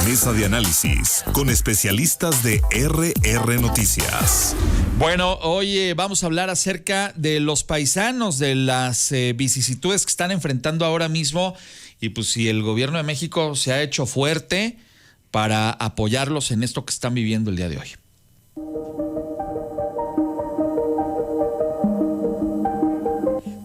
Mesa de análisis con especialistas de RR Noticias. Bueno, hoy vamos a hablar acerca de los paisanos, de las vicisitudes que están enfrentando ahora mismo y pues si el gobierno de México se ha hecho fuerte para apoyarlos en esto que están viviendo el día de hoy.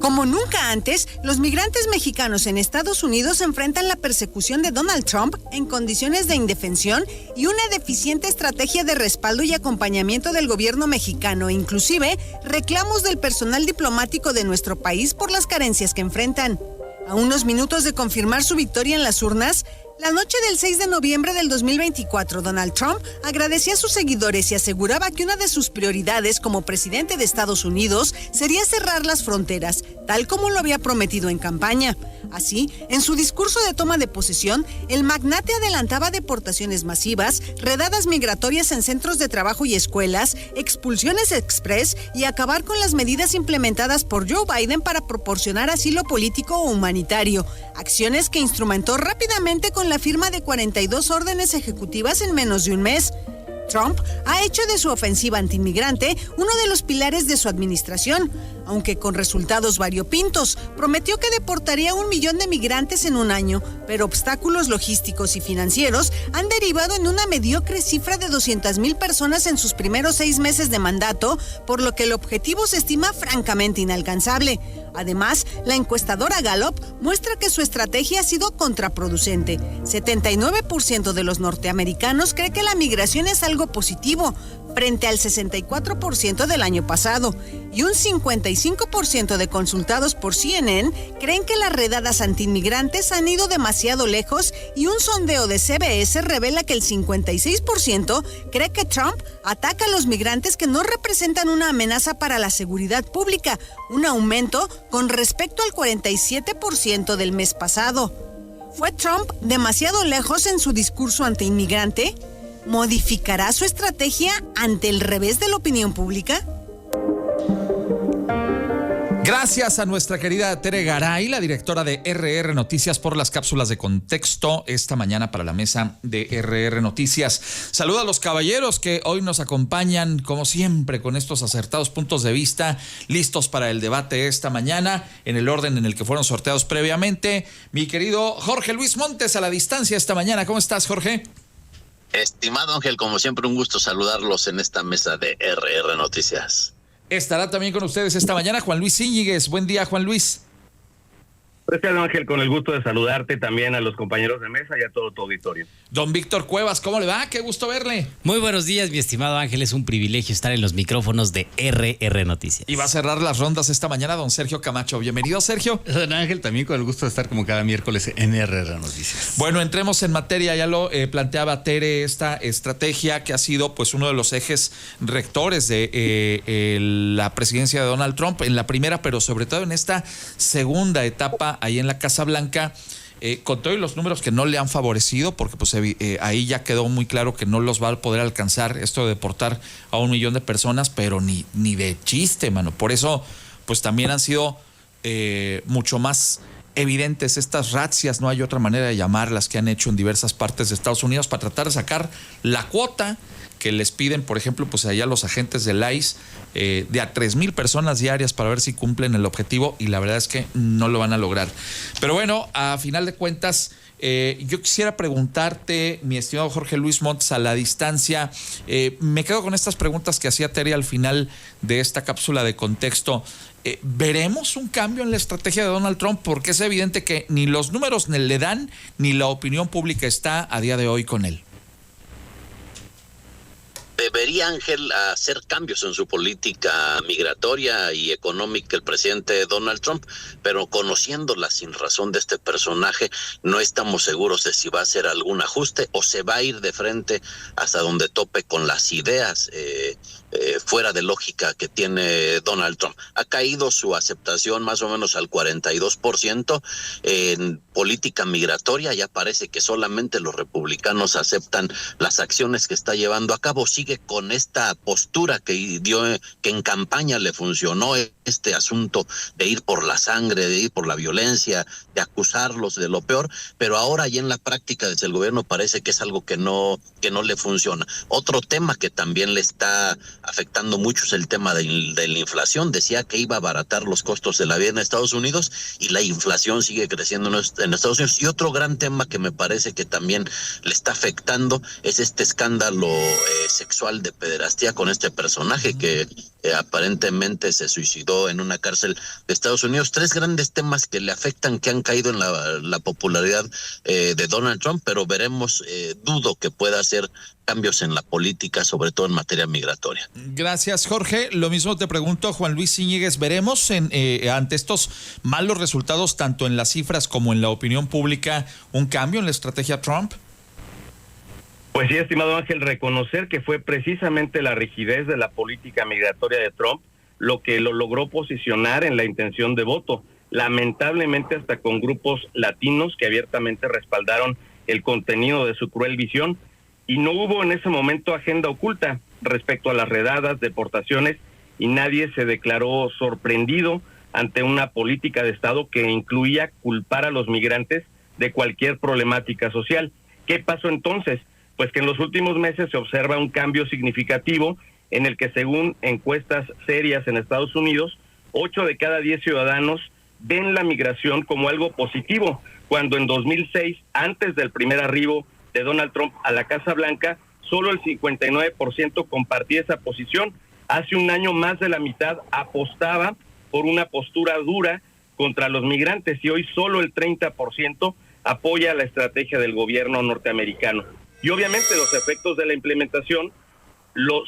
Como nunca antes, los migrantes mexicanos en Estados Unidos enfrentan la persecución de Donald Trump en condiciones de indefensión y una deficiente estrategia de respaldo y acompañamiento del gobierno mexicano, inclusive reclamos del personal diplomático de nuestro país por las carencias que enfrentan. A unos minutos de confirmar su victoria en las urnas, la noche del 6 de noviembre del 2024, Donald Trump agradecía a sus seguidores y aseguraba que una de sus prioridades como presidente de Estados Unidos sería cerrar las fronteras, tal como lo había prometido en campaña. Así, en su discurso de toma de posesión, el magnate adelantaba deportaciones masivas, redadas migratorias en centros de trabajo y escuelas, expulsiones express y acabar con las medidas implementadas por Joe Biden para proporcionar asilo político o humanitario, acciones que instrumentó rápidamente con la firma de 42 órdenes ejecutivas en menos de un mes. Trump ha hecho de su ofensiva antiinmigrante uno de los pilares de su administración, aunque con resultados variopintos. Prometió que deportaría 1 millón de migrantes en un año, pero obstáculos logísticos y financieros han derivado en una mediocre cifra de 200,000 personas en sus primeros 6 meses de mandato, por lo que el objetivo se estima francamente inalcanzable. Además, la encuestadora Gallup muestra que su estrategia ha sido contraproducente. 79% de los norteamericanos cree que la migración es algo positivo, frente al 64% del año pasado, y un 55% de consultados por CNN creen que las redadas antiinmigrantes han ido demasiado lejos, y un sondeo de CBS revela que el 56% cree que Trump ataca a los migrantes que no representan una amenaza para la seguridad pública, un aumento con respecto al 47% del mes pasado. ¿Fue Trump demasiado lejos en su discurso antiinmigrante? ¿Modificará su estrategia ante el revés de la opinión pública? Gracias a nuestra querida Tere Garay, la directora de RR Noticias, por las cápsulas de contexto esta mañana para la mesa de RR Noticias. Saludo a los caballeros que hoy nos acompañan, como siempre, con estos acertados puntos de vista, listos para el debate esta mañana, en el orden en el que fueron sorteados previamente. Mi querido Jorge Luis Montes, a la distancia esta mañana. ¿Cómo estás, Jorge? Estimado Ángel, como siempre, un gusto saludarlos en esta mesa de RR Noticias. Estará también con ustedes esta mañana Juan Luis Íñiguez. Buen día, Juan Luis. Gracias, Ángel, con el gusto de saludarte también a los compañeros de mesa y a todo tu auditorio. Don Víctor Cuevas, ¿cómo le va? Qué gusto verle. Muy buenos días, mi estimado Ángel. Es un privilegio estar en los micrófonos de RR Noticias. Y va a cerrar las rondas esta mañana don Sergio Camacho. Bienvenido, Sergio. Don Ángel, también con el gusto de estar como cada miércoles en RR Noticias. Bueno, entremos en materia. Ya lo planteaba Tere, esta estrategia que ha sido pues uno de los ejes rectores de la presidencia de Donald Trump en la primera, pero sobre todo en esta segunda etapa ahí en la Casa Blanca, con todos los números que no le han favorecido, porque pues ahí ya quedó muy claro que no los va a poder alcanzar esto de deportar a 1 millón de personas, pero ni de chiste, mano. Por eso pues también han sido mucho más evidentes estas razzias, no hay otra manera de llamarlas, que han hecho en diversas partes de Estados Unidos para tratar de sacar la cuota que les piden, por ejemplo, pues allá los agentes del ICE, de a 3,000 personas diarias para ver si cumplen el objetivo, y la verdad es que no lo van a lograr. Pero bueno, a final de cuentas, yo quisiera preguntarte, mi estimado Jorge Luis Montes, a la distancia, me quedo con estas preguntas que hacía Tere al final de esta cápsula de contexto. ¿Veremos un cambio en la estrategia de Donald Trump? Porque es evidente que ni los números le dan, ni la opinión pública está a día de hoy con él. Debería, Ángel, hacer cambios en su política migratoria y económica el presidente Donald Trump, pero conociendo la sinrazón de este personaje, no estamos seguros de si va a hacer algún ajuste o se va a ir de frente hasta donde tope con las ideas fuera de lógica que tiene Donald Trump. Ha caído su aceptación más o menos al 42%. En política migratoria ya parece que solamente los republicanos aceptan las acciones que está llevando a cabo. Sigue parece con esta postura que dio, que en campaña le funcionó este asunto de ir por la sangre, de ir por la violencia, de acusarlos de lo peor, pero ahora ya en la práctica desde el gobierno parece que es algo que no le funciona. Otro tema que también le está afectando mucho es el tema de la inflación. Decía que iba a abaratar los costos de la vida en Estados Unidos y la inflación sigue creciendo en Estados Unidos. Y otro gran tema que me parece que también le está afectando es este escándalo sexual de pederastía con este personaje que aparentemente se suicidó en una cárcel de Estados Unidos. 3 grandes temas que le afectan, que han caído en la popularidad de Donald Trump, pero veremos, dudo que pueda hacer cambios en la política, sobre todo en materia migratoria. Gracias, Jorge. Lo mismo te pregunto, Juan Luis Íñiguez, ¿veremos ante estos malos resultados, tanto en las cifras como en la opinión pública, un cambio en la estrategia Trump? Pues sí, estimado Ángel, reconocer que fue precisamente la rigidez de la política migratoria de Trump lo que lo logró posicionar en la intención de voto, lamentablemente hasta con grupos latinos que abiertamente respaldaron el contenido de su cruel visión, y no hubo en ese momento agenda oculta respecto a las redadas, deportaciones, y nadie se declaró sorprendido ante una política de Estado que incluía culpar a los migrantes de cualquier problemática social. ¿Qué pasó entonces? Pues que en los últimos meses se observa un cambio significativo en el que, según encuestas serias en Estados Unidos, 8 de cada 10 ciudadanos ven la migración como algo positivo, cuando en 2006, antes del primer arribo de Donald Trump a la Casa Blanca, solo el 59% compartía esa posición. Hace un año más de la mitad apostaba por una postura dura contra los migrantes y hoy solo el 30% apoya la estrategia del gobierno norteamericano. Y obviamente los efectos de la implementación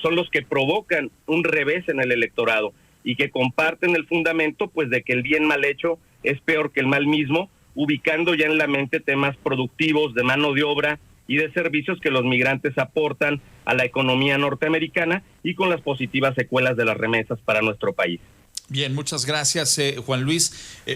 son los que provocan un revés en el electorado y que comparten el fundamento pues de que el bien mal hecho es peor que el mal mismo, ubicando ya en la mente temas productivos de mano de obra y de servicios que los migrantes aportan a la economía norteamericana y con las positivas secuelas de las remesas para nuestro país. Bien, muchas gracias, Juan Luis.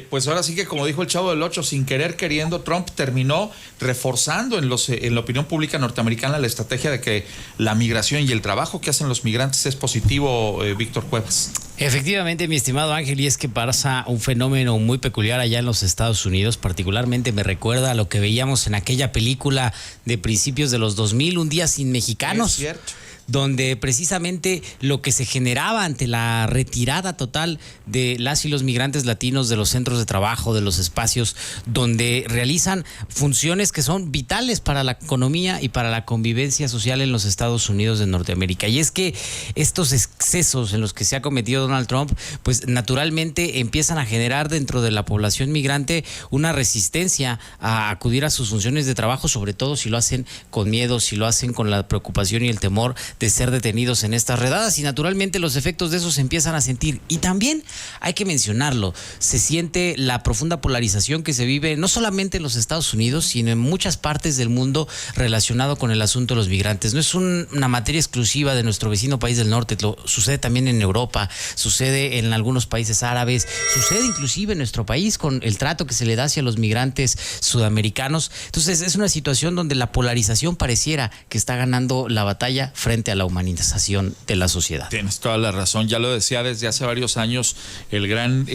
Pues ahora sí que, como dijo el Chavo del Ocho, sin querer queriendo, Trump terminó reforzando en la opinión pública norteamericana la estrategia de que la migración y el trabajo que hacen los migrantes es positivo, Víctor Cuevas. Efectivamente, mi estimado Ángel, y es que pasa un fenómeno muy peculiar allá en los Estados Unidos. Particularmente me recuerda a lo que veíamos en aquella película de principios de los 2000, Un día sin mexicanos. Es cierto. Donde precisamente lo que se generaba ante la retirada total de las y los migrantes latinos de los centros de trabajo, de los espacios donde realizan funciones que son vitales para la economía y para la convivencia social en los Estados Unidos de Norteamérica. Y es que estos excesos en los que se ha cometido Donald Trump, pues naturalmente empiezan a generar dentro de la población migrante una resistencia a acudir a sus funciones de trabajo, sobre todo si lo hacen con miedo, si lo hacen con la preocupación y el temor de ser detenidos en estas redadas, y naturalmente los efectos de eso se empiezan a sentir. Y también hay que mencionarlo, se siente la profunda polarización que se vive no solamente en los Estados Unidos, sino en muchas partes del mundo relacionado con el asunto de los migrantes. No es una materia exclusiva de nuestro vecino país del norte, sucede también en Europa, sucede en algunos países árabes, sucede inclusive en nuestro país con el trato que se le da hacia los migrantes sudamericanos. Entonces es una situación donde la polarización pareciera que está ganando la batalla frente a la humanización de la sociedad. Tienes toda la razón, ya lo decía desde hace varios años el gran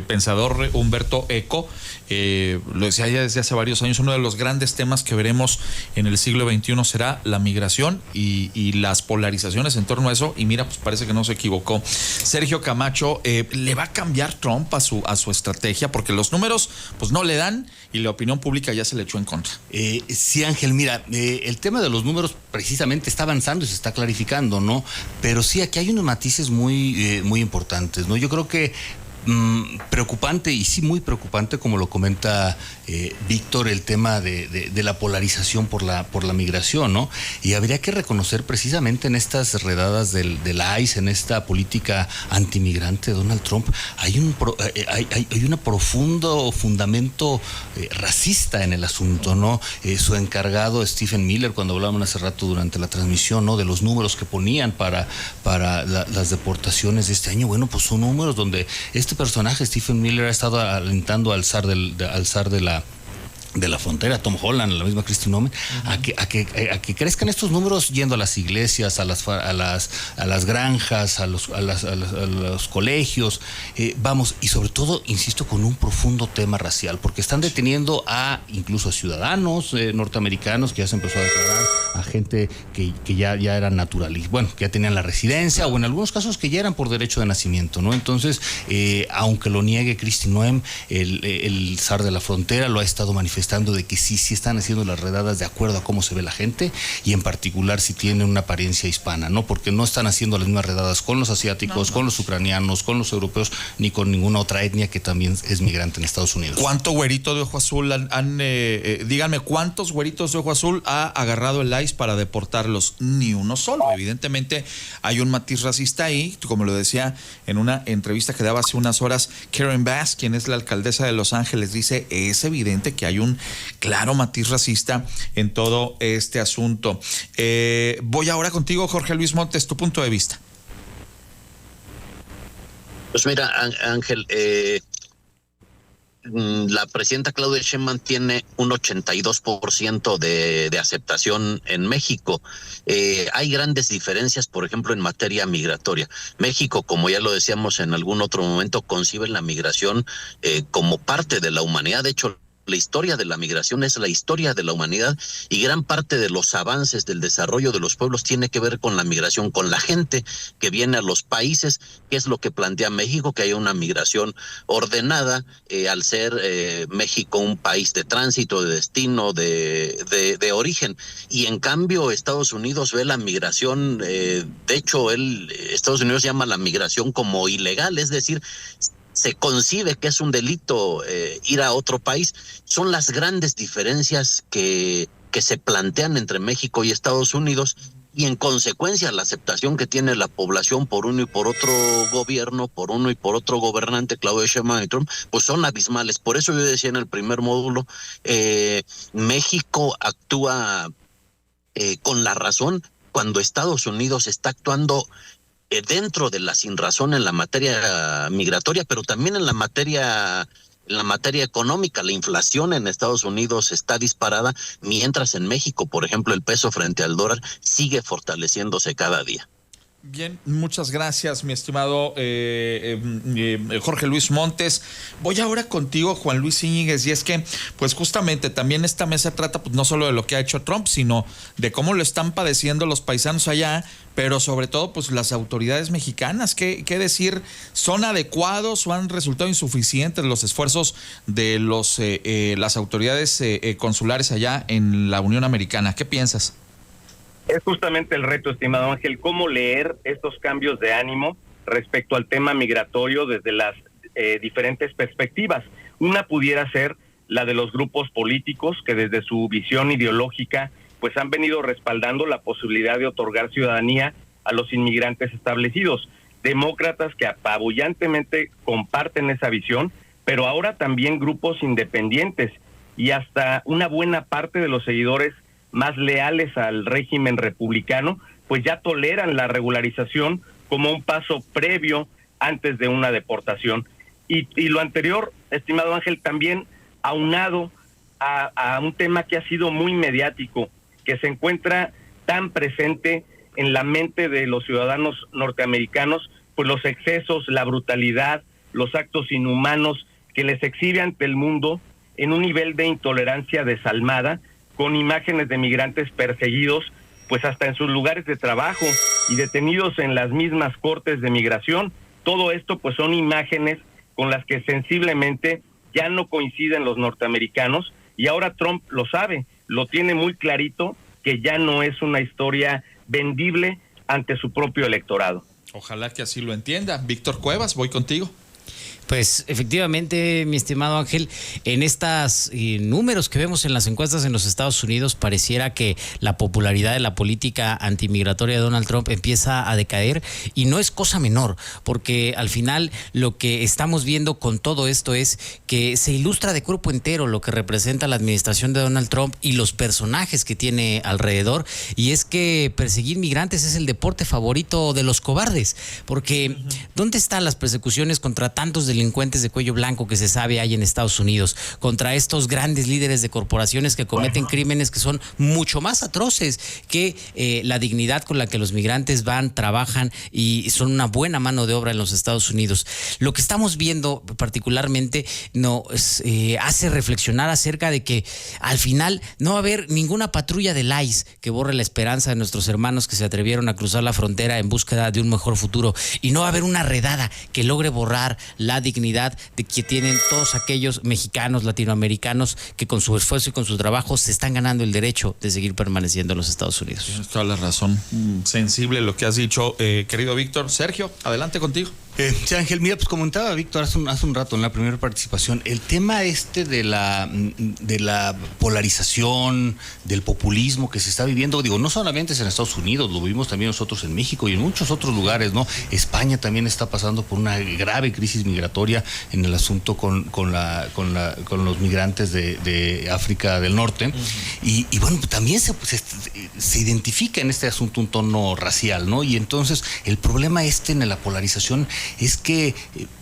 pensador Humberto Eco, lo decía ya desde hace varios años, uno de los grandes temas que veremos en el siglo XXI será la migración y las polarizaciones en torno a eso, y mira, pues parece que no se equivocó. Sergio Camacho, ¿le va a cambiar Trump a su estrategia? Porque los números pues no le dan y la opinión pública ya se le echó en contra. Sí, Ángel, mira, el tema de los números precisamente está avanzando y se está clarificando, ¿no? Pero sí, aquí hay unos matices muy importantes, ¿no? Yo creo que preocupante, y sí muy preocupante, como lo comenta Víctor, el tema de la polarización por la migración, ¿no? Y habría que reconocer precisamente en estas redadas del ICE, en esta política antimigrante de Donald Trump, hay un profundo fundamento racista en el asunto, ¿no? Su encargado Stephen Miller, cuando hablábamos hace rato durante la transmisión, ¿no?, de los números que ponían para las deportaciones de este año, bueno, pues son números donde este personaje, Stephen Miller, ha estado alentando al zar de de la frontera, Tom Holland, la misma Kristi Noem, a que crezcan estos números yendo a las iglesias, a las granjas, a los colegios, vamos, y sobre todo, insisto, con un profundo tema racial, porque están deteniendo incluso a ciudadanos norteamericanos que ya se empezó a declarar, a gente que ya eran naturalistas, bueno, que ya tenían la residencia, o en algunos casos que ya eran por derecho de nacimiento, ¿no? Entonces, aunque lo niegue Kristi Noem, el zar de la frontera lo ha estado manifestando de que sí están haciendo las redadas de acuerdo a cómo se ve la gente, y en particular si tienen una apariencia hispana, ¿no? Porque no están haciendo las mismas redadas con los asiáticos, con los ucranianos, con los europeos, ni con ninguna otra etnia que también es migrante en Estados Unidos. ¿Cuánto güerito de ojo azul díganme, cuántos güeritos de ojo azul ha agarrado el ICE para deportarlos? Ni uno solo. Evidentemente hay un matiz racista ahí, como lo decía en una entrevista que daba hace unas horas Karen Bass, quien es la alcaldesa de Los Ángeles, dice, es evidente que hay un claro matiz racista en todo este asunto. Voy ahora contigo, Jorge Luis Montes, tu punto de vista. Pues mira, Ángel, la presidenta Claudia Sheinbaum tiene un 82% de aceptación en México. Hay grandes diferencias, por ejemplo, en materia migratoria. México, como ya lo decíamos en algún otro momento, concibe la migración como parte de la humanidad. De hecho, la historia de la migración es la historia de la humanidad, y gran parte de los avances del desarrollo de los pueblos tiene que ver con la migración, con la gente que viene a los países, que es lo que plantea México, que haya una migración ordenada, al ser México un país de tránsito, de destino, de origen. Y en cambio Estados Unidos ve la migración, de hecho Estados Unidos llama la migración como ilegal, es decir, se concibe que es un delito ir a otro país. Son las grandes diferencias que se plantean entre México y Estados Unidos, y en consecuencia la aceptación que tiene la población por uno y por otro gobierno, por uno y por otro gobernante, Claudia Sheinbaum y Trump, pues son abismales. Por eso yo decía en el primer módulo, México actúa con la razón cuando Estados Unidos está actuando dentro de la sinrazón en la materia migratoria, pero también en la materia económica. La inflación en Estados Unidos está disparada, mientras en México, por ejemplo, el peso frente al dólar sigue fortaleciéndose cada día. Bien, muchas gracias, mi estimado Jorge Luis Montes. Voy ahora contigo, Juan Luis Íñiguez, y es que, pues justamente también esta mesa trata, pues no solo de lo que ha hecho Trump, sino de cómo lo están padeciendo los paisanos allá, pero sobre todo, pues las autoridades mexicanas. ¿Qué decir? ¿Son adecuados o han resultado insuficientes los esfuerzos de las autoridades consulares allá en la Unión Americana? ¿Qué piensas? Es justamente el reto, estimado Ángel, cómo leer estos cambios de ánimo respecto al tema migratorio desde las diferentes perspectivas. Una pudiera ser la de los grupos políticos que desde su visión ideológica pues han venido respaldando la posibilidad de otorgar ciudadanía a los inmigrantes establecidos. Demócratas que apabullantemente comparten esa visión, pero ahora también grupos independientes y hasta una buena parte de los seguidores más leales al régimen republicano, pues ya toleran la regularización como un paso previo antes de una deportación. Y lo anterior, estimado Ángel, también aunado a un tema que ha sido muy mediático, que se encuentra tan presente en la mente de los ciudadanos norteamericanos, pues los excesos, la brutalidad, los actos inhumanos que les exhibe ante el mundo en un nivel de intolerancia desalmada, con imágenes de migrantes perseguidos, pues hasta en sus lugares de trabajo y detenidos en las mismas cortes de migración. Todo esto pues son imágenes con las que sensiblemente ya no coinciden los norteamericanos, y ahora Trump lo sabe, lo tiene muy clarito, que ya no es una historia vendible ante su propio electorado. Ojalá que así lo entienda. Víctor Cuevas, voy contigo. Pues efectivamente, mi estimado Ángel, en estos números que vemos en las encuestas en los Estados Unidos, pareciera que la popularidad de la política antimigratoria de Donald Trump empieza a decaer, y no es cosa menor, porque al final lo que estamos viendo con todo esto es que se ilustra de cuerpo entero lo que representa la administración de Donald Trump y los personajes que tiene alrededor, y es que perseguir migrantes es el deporte favorito de los cobardes, porque ¿dónde están las persecuciones contra tantos delincuentes delincuentes de cuello blanco que se sabe hay en Estados Unidos, contra estos grandes líderes de corporaciones que cometen crímenes que son mucho más atroces que la dignidad con la que los migrantes van, trabajan y son una buena mano de obra en los Estados Unidos. Lo que estamos viendo particularmente hace reflexionar acerca de que al final no va a haber ninguna patrulla del ICE que borre la esperanza de nuestros hermanos que se atrevieron a cruzar la frontera en búsqueda de un mejor futuro, y no va a haber una redada que logre borrar la dignidad de que tienen todos aquellos mexicanos, latinoamericanos que con su esfuerzo y con su trabajo se están ganando el derecho de seguir permaneciendo en los Estados Unidos. Tienes toda la razón. Sensible lo que has dicho, querido Víctor. Sergio, adelante contigo. Sí, Ángel, mira, pues comentaba Víctor hace un rato en la primera participación, el tema de la polarización, del populismo que se está viviendo, digo, no solamente es en Estados Unidos, lo vivimos también nosotros en México y en muchos otros lugares, ¿no? España también está pasando por una grave crisis migratoria en el asunto con los migrantes de África del Norte. Uh-huh. Y bueno, también se identifica en este asunto un tono racial, ¿no? Y entonces el problema en la polarización es que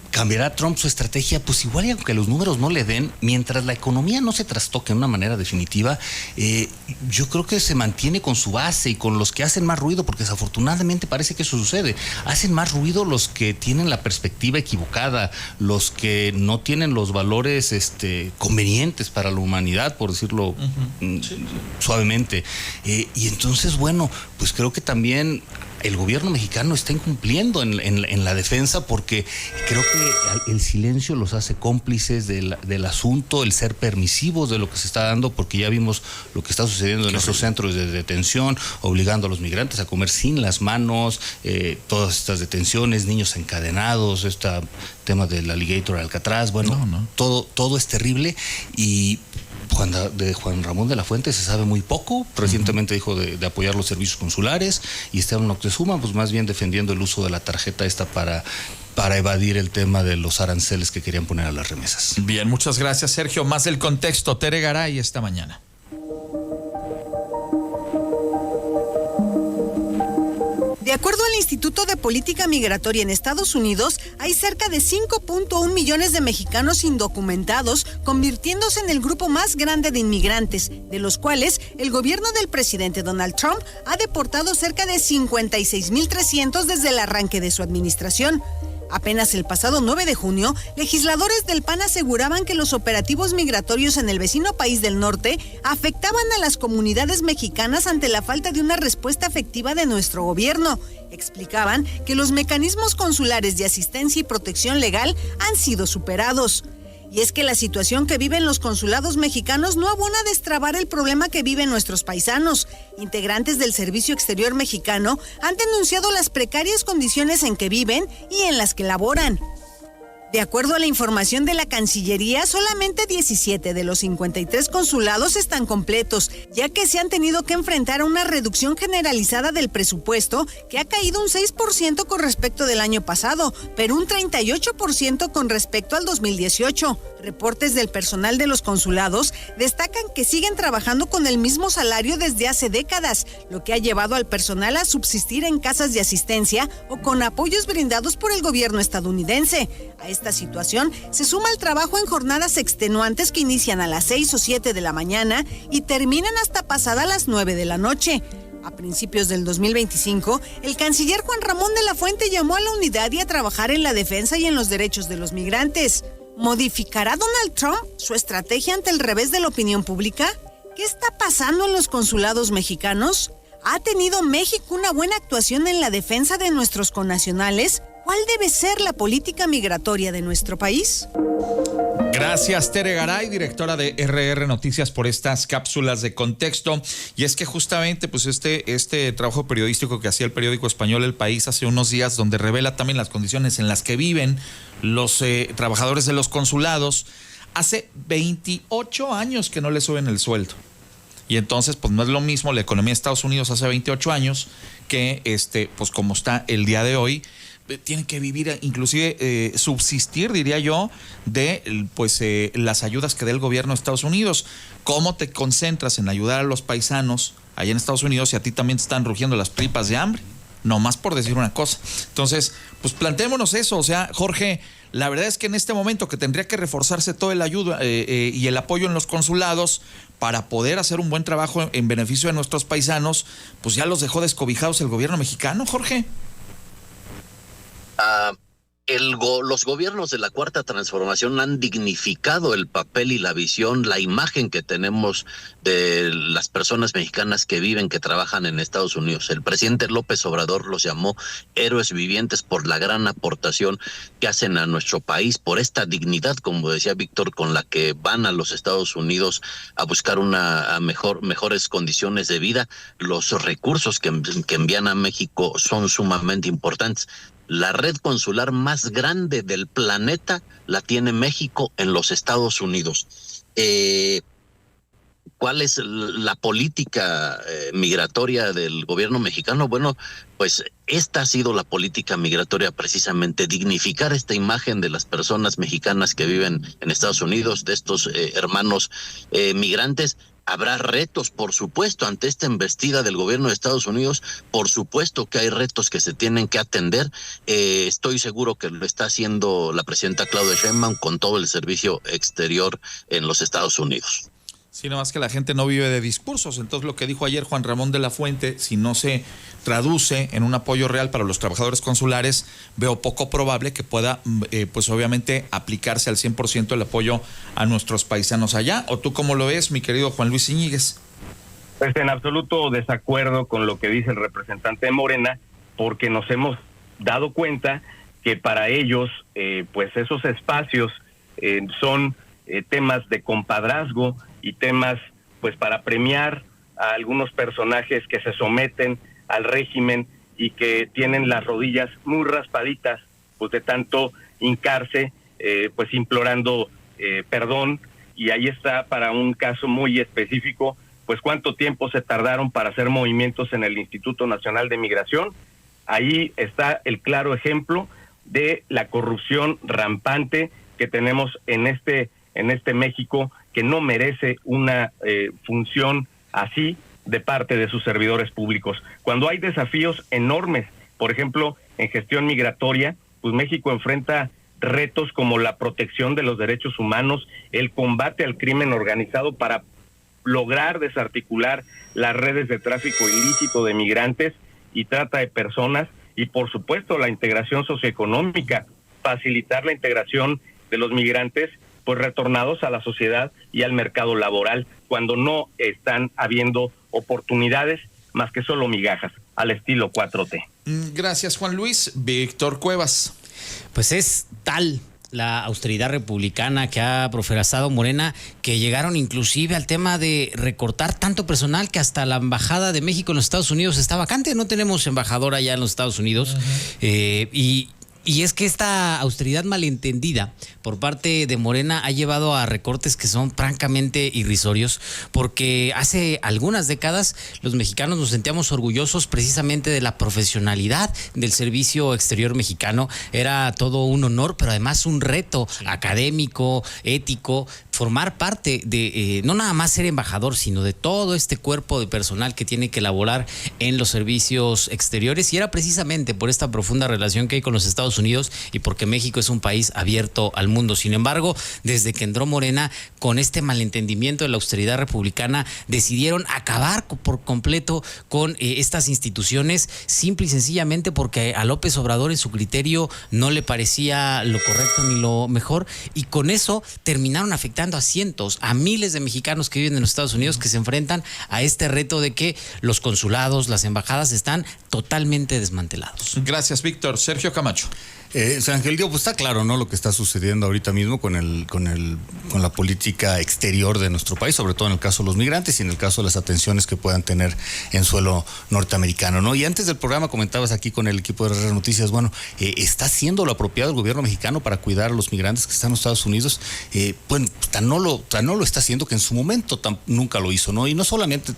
cambiará Trump su estrategia, pues igual y aunque los números no le den, mientras la economía no se trastoque de una manera definitiva, yo creo que se mantiene con su base y con los que hacen más ruido, porque desafortunadamente parece que eso sucede. Hacen más ruido los que tienen la perspectiva equivocada, los que no tienen los valores convenientes para la humanidad, por decirlo suavemente. Y entonces, bueno, pues creo que también el gobierno mexicano está incumpliendo en la defensa, porque creo que el silencio los hace cómplices del asunto, el ser permisivos de lo que se está dando, porque ya vimos lo que está sucediendo en nuestros centros de detención, obligando a los migrantes a comer sin las manos, todas estas detenciones, niños encadenados, este tema del alligator Alcatraz, bueno, todo es terrible. Y de Juan Ramón de la Fuente se sabe muy poco. Recientemente dijo de apoyar los servicios consulares, y Esteban Moctezuma pues más bien defendiendo el uso de la tarjeta para evadir el tema de los aranceles que querían poner a las remesas. Bien, muchas gracias, Sergio. Más del contexto, Tere Garay esta mañana. De acuerdo al Instituto de Política Migratoria en Estados Unidos, hay cerca de 5.1 millones de mexicanos indocumentados, convirtiéndose en el grupo más grande de inmigrantes, de los cuales el gobierno del presidente Donald Trump ha deportado cerca de 56.300 desde el arranque de su administración. Apenas el pasado 9 de junio, legisladores del PAN aseguraban que los operativos migratorios en el vecino país del norte afectaban a las comunidades mexicanas ante la falta de una respuesta efectiva de nuestro gobierno. Explicaban que los mecanismos consulares de asistencia y protección legal han sido superados. Y es que la situación que viven los consulados mexicanos no abona a destrabar el problema que viven nuestros paisanos. Integrantes del Servicio Exterior Mexicano han denunciado las precarias condiciones en que viven y en las que laboran. De acuerdo a la información de la Cancillería, solamente 17 de los 53 consulados están completos, ya que se han tenido que enfrentar a una reducción generalizada del presupuesto que ha caído un 6% con respecto del año pasado, pero un 38% con respecto al 2018. Reportes del personal de los consulados destacan que siguen trabajando con el mismo salario desde hace décadas, lo que ha llevado al personal a subsistir en casas de asistencia o con apoyos brindados por el gobierno estadounidense. A esta situación se suma el trabajo en jornadas extenuantes que inician a las 6 o 7 de la mañana y terminan hasta pasada las 9 de la noche. A principios del 2025, el canciller Juan Ramón de la Fuente llamó a la unidad y a trabajar en la defensa y en los derechos de los migrantes. ¿Modificará Donald Trump su estrategia ante el revés de la opinión pública? ¿Qué está pasando en los consulados mexicanos? ¿Ha tenido México una buena actuación en la defensa de nuestros connacionales? ¿Cuál debe ser la política migratoria de nuestro país? Gracias, Tere Garay, directora de RR Noticias, por estas cápsulas de contexto. Y es que justamente pues este trabajo periodístico que hacía el periódico español El País hace unos días, donde revela también las condiciones en las que viven los trabajadores de los consulados, hace 28 años que no le suben el sueldo. Y entonces, pues no es lo mismo la economía de Estados Unidos hace 28 años que pues como está el día de hoy. Tienen que vivir, inclusive subsistir, diría yo, de pues las ayudas que dé el gobierno de Estados Unidos. ¿Cómo te concentras en ayudar a los paisanos allá en Estados Unidos si a ti también te están rugiendo las tripas de hambre? No más por decir una cosa. Entonces, pues plantémonos eso. O sea, Jorge, La verdad es que en este momento que tendría que reforzarse todo el ayuda y el apoyo en los consulados para poder hacer un buen trabajo en beneficio de nuestros paisanos, pues ya los dejó descobijados el gobierno mexicano, Jorge. Los gobiernos de la Cuarta Transformación han dignificado el papel y la visión, la imagen que tenemos de las personas mexicanas que viven, que trabajan en Estados Unidos. El presidente López Obrador los llamó héroes vivientes por la gran aportación que hacen a nuestro país, por esta dignidad, como decía Víctor, con la que van a los Estados Unidos a buscar mejores condiciones de vida. Los recursos que envían a México son sumamente importantes. La red consular más grande del planeta la tiene México en los Estados Unidos. ¿Cuál es la política migratoria del gobierno mexicano? Bueno, pues esta ha sido la política migratoria, precisamente dignificar esta imagen de las personas mexicanas que viven en Estados Unidos, de estos hermanos migrantes. Habrá retos, por supuesto, ante esta embestida del gobierno de Estados Unidos. Por supuesto que hay retos que se tienen que atender. Estoy seguro que lo está haciendo la presidenta Claudia Sheinbaum con todo el servicio exterior en los Estados Unidos. Sí, nada más que la gente no vive de discursos. Entonces, lo que dijo ayer Juan Ramón de la Fuente, si no se traduce en un apoyo real para los trabajadores consulares, veo poco probable que pueda, pues obviamente, aplicarse al 100% el apoyo a nuestros paisanos allá. ¿O tú cómo lo ves, mi querido Juan Luis Íñiguez? Pues en absoluto desacuerdo con lo que dice el representante de Morena, porque nos hemos dado cuenta que para ellos, pues esos espacios son temas de compadrazgo y temas pues para premiar a algunos personajes que se someten al régimen y que tienen las rodillas muy raspaditas pues de tanto hincarse, pues implorando perdón. Y ahí está, para un caso muy específico, pues cuánto tiempo se tardaron para hacer movimientos en el Instituto Nacional de Migración. Ahí está el claro ejemplo de la corrupción rampante que tenemos en este México, que no merece una función así de parte de sus servidores públicos. Cuando hay desafíos enormes, por ejemplo, en gestión migratoria, pues México enfrenta retos como la protección de los derechos humanos, el combate al crimen organizado para lograr desarticular las redes de tráfico ilícito de migrantes y trata de personas, y por supuesto la integración socioeconómica, facilitar la integración de los migrantes pues retornados a la sociedad y al mercado laboral, cuando no están habiendo oportunidades más que solo migajas, al estilo 4T. Gracias, Juan Luis. Víctor Cuevas. Pues es tal la austeridad republicana que ha profesado Morena, que llegaron inclusive al tema de recortar tanto personal que hasta la embajada de México en los Estados Unidos está vacante. No tenemos embajador allá en los Estados Unidos. Y es que esta austeridad malentendida por parte de Morena ha llevado a recortes que son francamente irrisorios, porque hace algunas décadas los mexicanos nos sentíamos orgullosos precisamente de la profesionalidad del servicio exterior mexicano. Era todo un honor, pero además un reto académico, ético, formar parte de no nada más ser embajador, sino de todo este cuerpo de personal que tiene que elaborar en los servicios exteriores. Y era precisamente por esta profunda relación que hay con los Estados Unidos y porque México es un país abierto al mundo. Sin embargo, desde que entró Morena, con este malentendimiento de la austeridad republicana, decidieron acabar por completo con estas instituciones, simple y sencillamente porque a López Obrador en su criterio no le parecía lo correcto ni lo mejor, y con eso terminaron afectando a cientos, a miles de mexicanos que viven en los Estados Unidos, que se enfrentan a este reto de que los consulados, las embajadas están totalmente desmantelados. Gracias, Víctor. Sergio Camacho. Ángel, pues está claro, ¿no? Lo que está sucediendo ahorita mismo con la política exterior de nuestro país, sobre todo en el caso de los migrantes y en el caso de las atenciones que puedan tener en suelo norteamericano, ¿no? Y antes del programa comentabas aquí con el equipo de RR Noticias, bueno, ¿está haciendo lo apropiado el gobierno mexicano para cuidar a los migrantes que están en los Estados Unidos? Bueno, tan no lo está haciendo que en su momento nunca lo hizo, ¿no? Y no solamente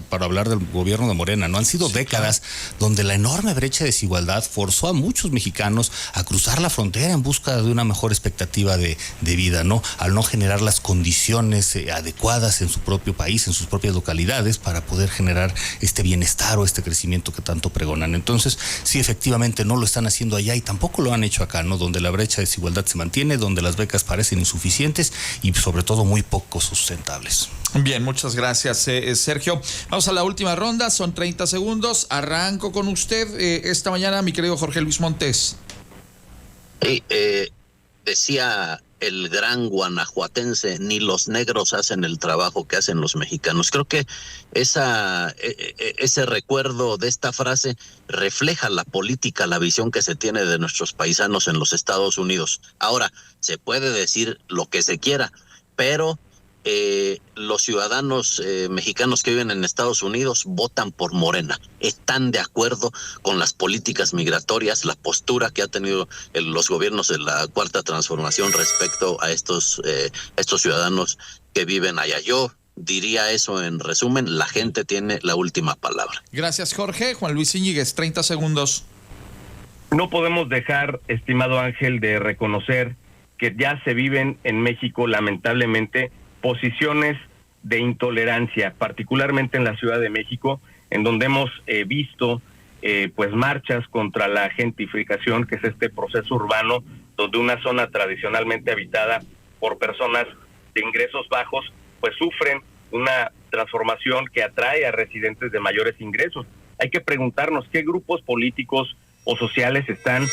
para hablar del gobierno de Morena, ¿no? Han sido décadas donde la enorme brecha de desigualdad forzó a muchos mexicanos a cruzar la frontera en busca de una mejor expectativa de vida, ¿no? Al no generar las condiciones adecuadas en su propio país, en sus propias localidades, para poder generar este bienestar o este crecimiento que tanto pregonan. Entonces, sí, efectivamente no lo están haciendo allá y tampoco lo han hecho acá, ¿no? Donde la brecha de desigualdad se mantiene, donde las becas parecen insuficientes y sobre todo muy poco sustentables. Bien, muchas gracias, Sergio. Vamos a la última ronda, son 30 segundos. Arranco con usted esta mañana, mi querido Jorge Luis Montes. Decía el gran guanajuatense, ni los negros hacen el trabajo que hacen los mexicanos. Creo que ese recuerdo de esta frase refleja la política, la visión que se tiene de nuestros paisanos en los Estados Unidos. Ahora, se puede decir lo que se quiera, pero los ciudadanos mexicanos que viven en Estados Unidos votan por Morena, están de acuerdo con las políticas migratorias, la postura que ha tenido los gobiernos de la Cuarta Transformación respecto a estos ciudadanos que viven allá. Yo diría eso en resumen, la gente tiene la última palabra. Gracias, Jorge. Juan Luis Íñiguez, 30 segundos. No podemos dejar, estimado Ángel, de reconocer que ya se viven en México, lamentablemente, posiciones de intolerancia, particularmente en la Ciudad de México, en donde hemos visto pues marchas contra la gentrificación, que es este proceso urbano, donde una zona tradicionalmente habitada por personas de ingresos bajos, pues sufren una transformación que atrae a residentes de mayores ingresos. Hay que preguntarnos qué grupos políticos o sociales están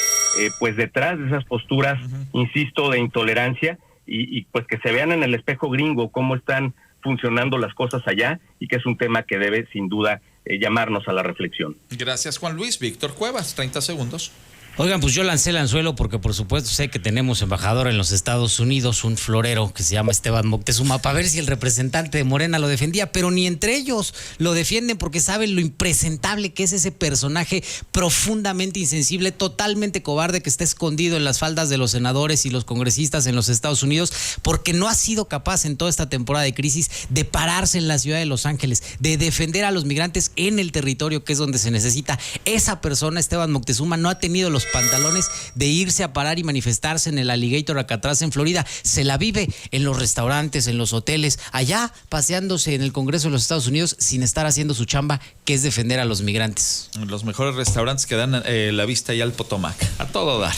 pues detrás de esas posturas, insisto, de intolerancia, y pues que se vean en el espejo gringo cómo están funcionando las cosas allá, y que es un tema que debe sin duda llamarnos a la reflexión. Gracias, Juan Luis. Víctor Cuevas, 30 segundos. Oigan, pues yo lancé el anzuelo porque por supuesto sé que tenemos embajador en los Estados Unidos, un florero que se llama Esteban Moctezuma, para ver si el representante de Morena lo defendía, pero ni entre ellos lo defienden porque saben lo impresentable que es ese personaje profundamente insensible, totalmente cobarde, que está escondido en las faldas de los senadores y los congresistas en los Estados Unidos, porque no ha sido capaz en toda esta temporada de crisis de pararse en la ciudad de Los Ángeles, de defender a los migrantes en el territorio que es donde se necesita. Esa persona, Esteban Moctezuma, no ha tenido los pantalones de irse a parar y manifestarse en el Alligator Alcatraz en Florida. Se la vive en los restaurantes, en los hoteles, allá paseándose en el Congreso de los Estados Unidos sin estar haciendo su chamba, que es defender a los migrantes. Los mejores restaurantes que dan la vista ya al Potomac. A todo dar.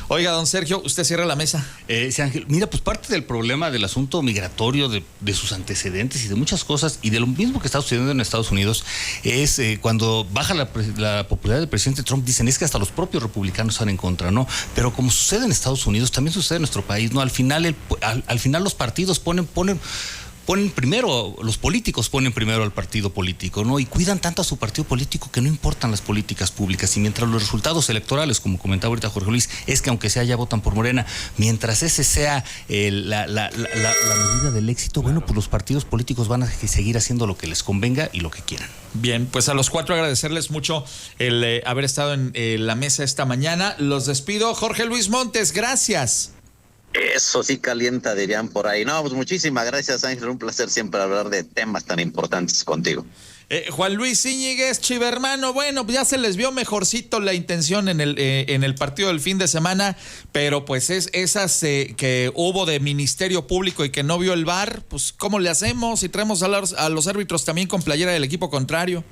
Oiga, don Sergio, usted cierra la mesa. Sí, Ángel, mira, pues parte del problema del asunto migratorio, de sus antecedentes y de muchas cosas, y de lo mismo que está sucediendo en Estados Unidos, es cuando baja la popularidad del presidente Trump, dicen es que hasta los propios republicanos están en contra, ¿no? Pero como sucede en Estados Unidos, también sucede en nuestro país, ¿no? Al final los partidos ponen primero, los políticos ponen primero al partido político, ¿no? Y cuidan tanto a su partido político que no importan las políticas públicas. Y mientras los resultados electorales, como comentaba ahorita Jorge Luis, es que aunque sea ya votan por Morena, mientras ese sea la medida del éxito, bueno, pues los partidos políticos van a seguir haciendo lo que les convenga y lo que quieran. Bien, pues a los cuatro agradecerles mucho el haber estado en la mesa esta mañana. Los despido. Jorge Luis Montes, gracias. Eso sí calienta, dirían por ahí. No, pues muchísimas gracias, Ángel. Un placer siempre hablar de temas tan importantes contigo. Juan Luis Íñiguez, chivermano, bueno, ya se les vio mejorcito la intención en el partido del fin de semana, pero pues esas que hubo de Ministerio Público y que no vio el VAR, pues ¿cómo le hacemos? Y traemos a los árbitros también con playera del equipo contrario.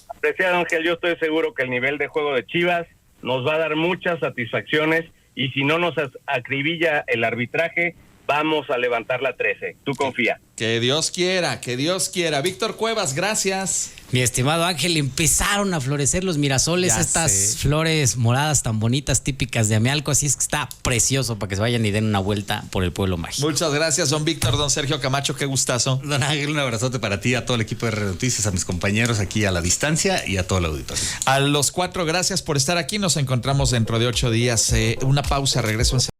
Apreciado Ángel, yo estoy seguro que el nivel de juego de Chivas nos va a dar muchas satisfacciones, y si no nos acribilla el arbitraje, vamos a levantar la 13. Tú confía. Que Dios quiera, que Dios quiera. Víctor Cuevas, gracias. Mi estimado Ángel, empezaron a florecer los mirasoles, ya estas sé. Flores moradas tan bonitas, típicas de Amealco, así es que está precioso para que se vayan y den una vuelta por el pueblo mágico. Muchas gracias, don Víctor, don Sergio Camacho, qué gustazo. Don Ángel, un abrazote para ti, a todo el equipo de R Noticias, a mis compañeros aquí a la distancia y a todo el auditorio. A los cuatro, gracias por estar aquí, nos encontramos dentro de 8 días. Una pausa, regreso en